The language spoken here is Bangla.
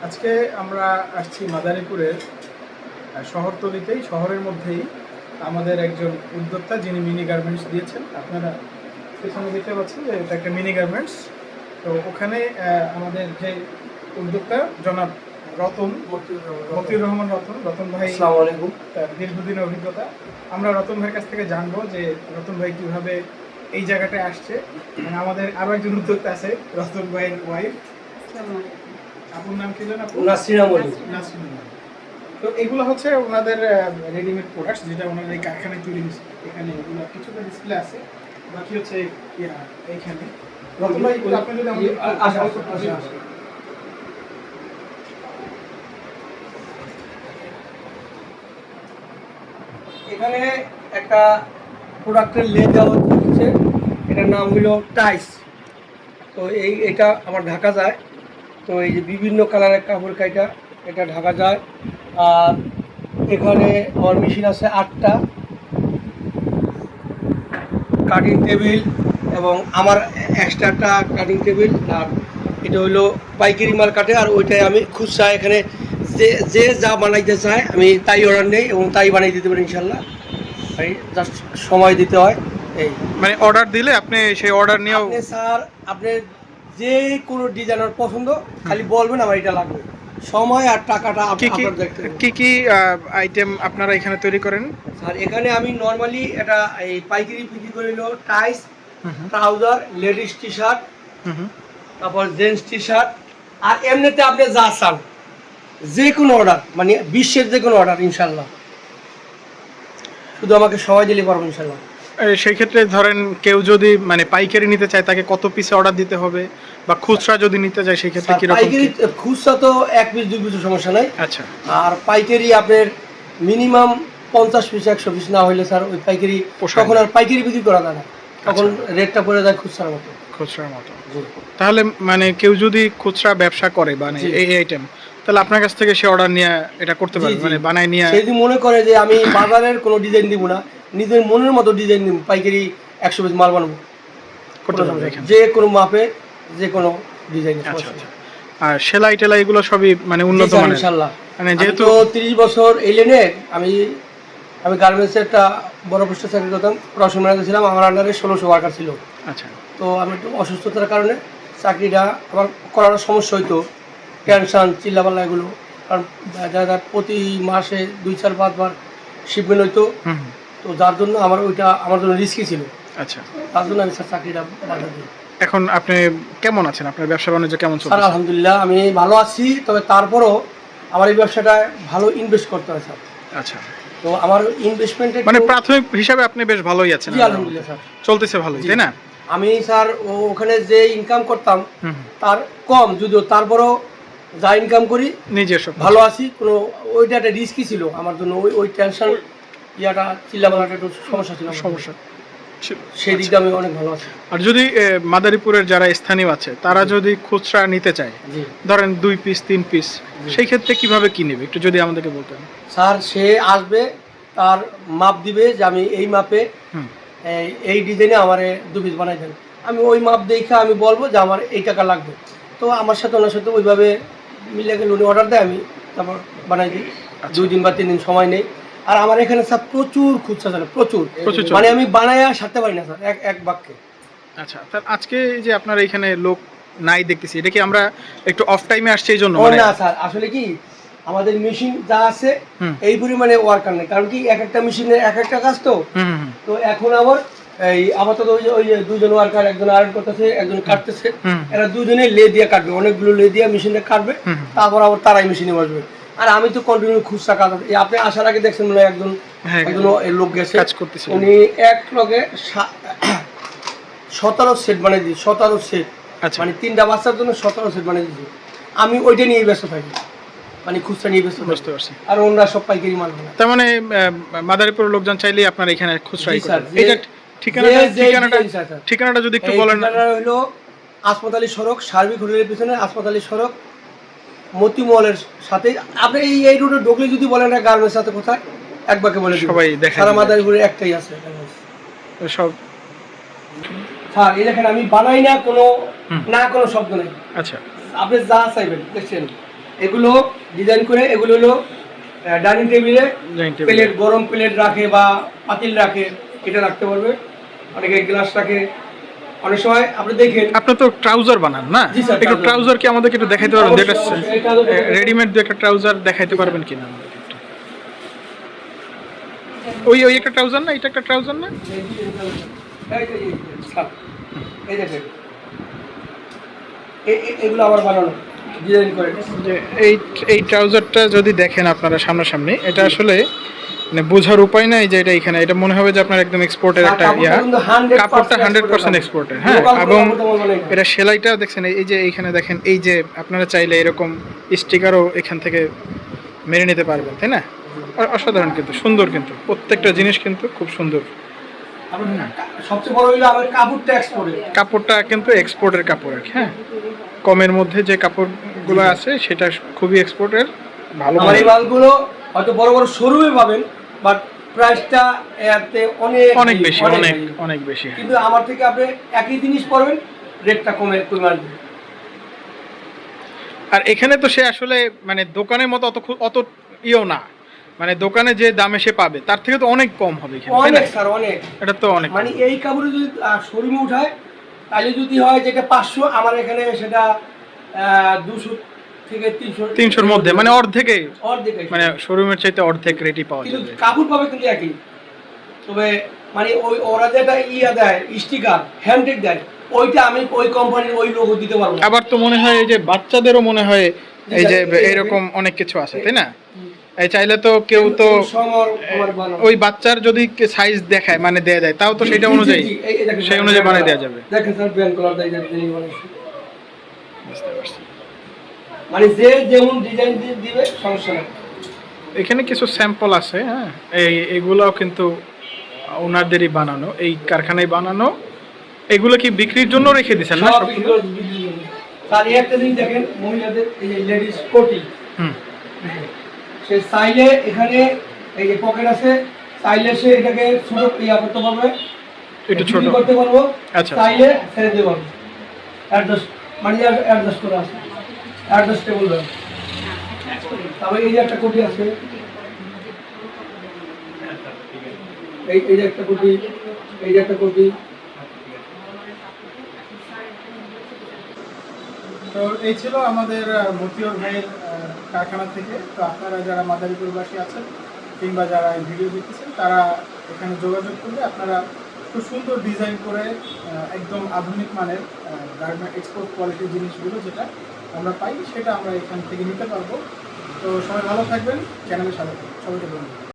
আজকে আমরা আসছি মাদারীপুরের শহরতলিতেই, শহরের মধ্যেই আমাদের একজন উদ্যোক্তা যিনি মিনি গার্মেন্টস দিয়েছেন। আপনারা পেছনে দেখতে পাচ্ছেন যে এটা একটা মিনি গার্মেন্টস। তো ওখানে আমাদের যে উদ্যোক্তা জনাব মতিউর রহমান রতন ভাই, আসসালামু আলাইকুম। তার দীর্ঘদিনের অভিজ্ঞতা। আমরা রতন ভাইয়ের কাছ থেকে জানবো যে রতন ভাই কীভাবে এই জায়গাটায় আসছে। মানে আমাদের আরও একজন উদ্যোক্তা আছে, রতন ভাইয়ের ওয়াইফ। আপুর নাম কি জানেন? নাসরিনা মল্লিক। নাসরিনা। তো এগুলো হচ্ছে ওনাদের রেডিমেড প্রোডাক্টস, যেটা ওনাদের এই কারখানায় তৈরি হয়েছে। এখানে এগুলো কিছুটা ডিসপ্লে আছে, বাকি হচ্ছে এইখানে। রতন ভাই, আপনি যদি আমাদের এখানে একটা প্রোডাক্টের লেজ দেওয়া হচ্ছে, এটার নাম হলো টাইস। তো এটা আমার ঢাকা যায়। তো এই যে বিভিন্ন কালারের কাপড় কাইটা এটা ঢাকা যায়। আর এখানে আমার মেশিন আছে 8টা, কাটিং টেবিল এবং আমার এক্সট্রা একটা কাটিং টেবিল। আর এটা হলো পাইকারি মাল কাটে, আর ওইটাই আমি খুচরা এখানে যে যে যা বানাইতে চায় আমি তাই অর্ডার নেই এবং তাই বানিয়ে দিতে পারি ইনশাল্লাহ। ভাই জাস্ট সময় দিতে হয়। এই মানে অর্ডার দিলে আপনি সেই অর্ডার নিয়েও আপনি স্যার, আপনি যে কোনো ডিজাইনার পছন্দ খালি বলবেন আমার এটা লাগবে, সময় আর টাকাটা আপনার দেখতে হবে। কি আইটেম আপনারা এখানে তৈরি করেন? স্যার এখানে আমি নর্মালি এটা এই পাইকারি বিক্রি করে হলো টাইস, ট্রাউজার, লেডিস টি শার্ট, তারপর জেন্টস টি শার্ট। আর এমনিতে আপনি যা চান যে কোনো অর্ডার, মানে বিশ্বের যে কোনো অর্ডার ইনশাল্লাহ, শুধু আমাকে সময় দিলে পারবো ইনশাল্লাহ। সেই ক্ষেত্রে ধরেন কেউ যদি মানে পাইকারি নিতে চায়, তাকে কত পিসে অর্ডার দিতে হবে? বা খুচরা যদি নিতে চায় সেই ক্ষেত্রে কিরকম? পাইকারি খুচরা তো 1 পিস 2 পিসের সমস্যা নাই। আচ্ছা। আর পাইকারি আপনার মিনিমাম 50 পিস 100 পিস না হইলে স্যার ওই পাইকারি তখন আর পাইকারি বিক্রি করা যায় না, তখন রেটটা পড়ে যায় খুচরার মতো। খুচরার মতো। তাহলে মানে কেউ যদি খুচরা ব্যবসা করে মানে এই আইটেম, তাহলে আপনার কাছ থেকে সে অর্ডার নিয়ে এটা করতে পারবে, মানে বানায় নিয়ে। সে যদি মনে করে যে আমি বাজারের কোনো ডিজাইন দিব না, নিজের মনের মতো ডিজাইন দিব, পাইকারি 100 পিস মাল বানাবো, যে কোনো মাপে যে কোনো ডিজাইন। আচ্ছা আচ্ছা। আর সেলাই টেলাই এগুলো সবই মানে উন্নত মানের ইনশাআল্লাহ। মানে যেহেতু 30 বছর এই লেনে আমি গার্মেন্টসে একটা বড় পোস্টে চাকরি করতাম, প্রশাসন ম্যানেজার ছিলাম। আমার আন্ডারে 1600 ওয়ার্কার ছিল। আচ্ছা। তো আমি একটু অসুস্থতার কারণে চাকরিটা আমার করার সমস্যা হইতো, টেনশন চিল্লাপাল্লা এগুলো, কারণ যারা প্রতি মাসে 2-4-5 বার শিপমেন্ট হইতো। তো যার জন্য আমার ওইটা আমার জন্য রিস্কি ছিল। আচ্ছা। তার জন্য আমি স্যার চাকরিটা বাধা দিই। এখন আপনি কেমন আছেন? আপনার ব্যবসা বাণিজ্য কেমন চলছে? স্যার আলহামদুলিল্লাহ আমি ভালো আছি, তবে তারপরও আমার এই ব্যবসাটায় ভালো ইনভেস্ট করতে হয় স্যার। আচ্ছা। তো আমার ইনভেস্টমেন্টের মানে প্রাথমিক হিসাবে আপনি বেশ ভালোই আছেন? জি আলহামদুলিল্লাহ স্যার, চলতেছে ভালোই, তাই না? আমি স্যার ওখানে যে ইনকাম করতাম তার কম, যদিও তারপরও যা ইনকাম করি নিজের সব ভালো আছি। কোনো ওইটা একটা রিস্কি ছিল আমার জন্য, ওই টেনশন ইয়াটা চিল্লাপাল্লাটা একটু সমস্যা ছিল, সেই দিকটা আমি অনেক ভালো আছি। আর যদি মাদারীপুরের যারা স্থানীয় আছে তারা যদি খুচরা নিতে চায়, ধরেন 2 পিস 3 পিস, সেই ক্ষেত্রে কিভাবে কি নেবে একটু যদি আমাদেরকে বলতেন। স্যার সে আসবে, তার মাপ দিবে যে আমি এই মাপে এই ডিজাইনে আমার 2 পিস বানাই দেন। আমি ওই মাপ দেখে আমি বলবো যে আমার এই টাকা লাগবে। তো আমার সাথে ওনার সাথে ওইভাবে মিলে গেলে উনি অর্ডার দেয়, আমি তারপর বানাই দিই। 2 দিন বা 3 দিন সময় নেই। আর আমার এখানে স্যার প্রচুর খুচরা চলে, প্রচুর, মানে আমি বানাইয়া সারতে পারি না স্যার এক বাক্যে। আচ্ছা, তাহলে আজকে যে আপনার এখানে লোক নাই দেখতেছি, এটা কি আমরা একটু অফ টাইমে আসছি এই জন্য? না স্যার, আসলে কি আমাদের মেশিন যা আছে এই পরিমাণে ওয়ার্কার নেই, কারণ কি এক একটা মেশিনের এক একটা কাজ। তো এখন আমার এই আপাতত ওই যে 2 জন ওয়ার্কার, একজন আয়রন করতেছে, একজন কাটতেছে। এরা 2 জনে লে দিয়ে কাটবে, অনেকগুলো লে দিয়ে মেশিনে কাটবে, তারপর আবার তারাই মেশিনে বসবে। আর আমি তো কন্টিনিউ খুচরা কাজ। আপনি আসার আগে দেখছেন মনে হয় একজন লোক গেছে কাজ করতেছে, উনি এক লগে 17 সেট বানিয়ে দিয়েছে, 17 সেট, মানে 3টা বাচ্চার জন্য 17 সেট বানিয়ে দিয়েছে। আমি ওইটা নিয়ে ব্যস্ত থাকি, মানে খুচরা নিয়ে ব্যস্ত। বুঝতে পারছি। আর ওনারা সব পাইকারি মাল বানায়। তার মানে মাদারীপুরের লোকজন চাইলেই আপনার এখানে খুচরাই করেন? এটা ঠিকানাটা যদি একটু বলেন। ঠিকানাটা হলো হাসপাতালি সড়ক, সার্বিক হোটেলের পিছনে হাসপাতালি সড়ক, মতি মলের সাথে। আপনি এই রোডে ঢুকলে যদি বলেন না গার্মেন্টস সাথে কোথায়, এক বাক্যে বলে সবাই দেখে। সারা মাদারীপুরে একটাই আছে সব। স্যার এই দেখেন আমি বানাই না, কোনো শব্দ নেই। আচ্ছা, আপনি যা চাইবেন দেখছেন, এগুলো ডিজাইন করে এগুলো হলো ডাইনিং টেবিলে প্লেট, গরম প্লেট রাখে বা পাতিল রাখে, এটা রাখতে পারবে। অনেকে গ্লাস রাখে, অনেক সময় আপনি দেখেন। আপনি তো ট্রাউজার বানান না? জি স্যার, একটু ট্রাউজার কি আমাদেরকে একটু দেখাইতে পারবেন? যেটা অবশ্যই, অবশ্যই। রেডিমেড একটা ট্রাউজার দেখাইতে পারবেন কিনা আমাদেরকে একটু? ওই ওই একটা ট্রাউজার না, এটা একটা ট্রাউজার না? এই দেখেন, এগুলো আবার বানানো ডিজাইন করে। যে এই এই ট্রাউজারটা যদি দেখেন আপনারা সামনাসামনি, এটা আসলে মানে বোঝার উপায় নাই যে এটা এখানে, এটা মনে হবে যে আপনার একদম এক্সপোর্টের একটা ইয়া। কাপড়টা 100% এক্সপোর্টের, হ্যাঁ। এবং এটা সেলাইটা দেখছেন, এই যে এইখানে দেখেন, এই যে আপনারা চাইলে এরকম স্টিকারও এখান থেকে মেরে নিতে পারবেন, তাই না? অসাধারণ, কিন্তু সুন্দর, কিন্তু প্রত্যেকটা জিনিস কিন্তু খুব সুন্দর। সবচেয়ে বড় হইলো আমার কাপড়টা এক্সপোর্টের। কাপড়টা কিন্তু এক্সপোর্টের কাপড় আর কি, হ্যাঁ। কমের মধ্যে যে কাপড়গুলো আছে সেটা খুবই এক্সপোর্টের, ভালো। আমার এই মালগুলো হয়তো বড় বড় শোরুমে পাবেন, বাট প্রাইসটা এতে অনেক অনেক বেশি, অনেক অনেক বেশি। কিন্তু আমার থেকে আপনি একই জিনিস পড়বেন, রেটটা কমে আসবে। আর এখানে তো সে আসলে মানে দোকানের মতো অত ইয়েও না, মানে দোকানে যে দামে সে পাবে তার থেকে তো অনেক কম হবে এখানে, তাই না? অনেক স্যার, অনেক। এটা তো অনেক, মানে এই কাপড়ে যদি শোরুমে উঠায় তাহলে যদি হয় যেটা 500, আমার এখানে সেটা 200 থেকে 300-র মধ্যে, মানে অর্ধেকে, অর্ধেক, মানে শোরুমের চাইতে অর্ধেক রেটই পাওয়া কিন্তু যাবে। কাপড় পাবে কিন্তু একই। তবে মানে ওরা যেটা ইয়া দেয়, স্টিকার হ্যান্ডটেক দেয়, ওইটা আমি ওই কোম্পানির ওই লোগো দিতে পারবো না। আবার তো মনে হয় এই যে বাচ্চাদেরও মনে হয় এই যে এরকম অনেক কিছু আছে, তাই না? এই চাইলে তো কেউ তো ওই বাচ্চার যদি সাইজ দেখায়, মানে দেয়া যায়, তাও তো সেটা অনুযায়ী সেই অনুযায়ী বানিয়ে দেওয়া যাবে। দেখেন স্যার, ব্যান কলার দেয়, বুঝতে পারছি। মানে যে যেমন ডিজাইন দিবে সমস্যা নেই। এখানে কিছু স্যাম্পল আছে, হ্যাঁ। এগুলোও কিন্তু ওনাদেরই বানানো, এই কারখানায় বানানো। এগুলো কি বিক্রির জন্য রেখে দিয়েছেন না? স্যার এই একটা জিনিস দেখেন, মহিলাদের এই যে লেডিস কোটি, হুম। সে চাইলে এখানে এই যে পকেট আছে, চাইলে সে এটাকে ছোট ইয়া করতে পারবে, একটু ছোট করতে পারবো। আচ্ছা, চাইলে ছেড়ে দিতে পারবো, অ্যাডজাস্ট মানে অ্যাডজাস্ট করা আছে, অ্যাডজাস্টেবল হবে। তবে এই যে একটা কোটি আছে, এই যে একটা কোটি, এই যে একটা কোটি। তো এই ছিল আমাদের মতিউর ভাইয়ের কারখানা থেকে। তো আপনারা যারা মাদারীপুরবাসী আছেন কিংবা যারা এই ভিডিও দেখতেছেন, তারা এখানে যোগাযোগ করলে আপনারা খুব সুন্দর ডিজাইন করে একদম আধুনিক মানের গার্মেন্ট এক্সপোর্ট কোয়ালিটির জিনিসগুলো যেটা আমরা পাই, সেটা আমরা এখান থেকে নিতে পারবো। তো সবাই ভালো থাকবেন, চ্যানেলের সাথে থাকবেন। সবাইকে ধন্যবাদ।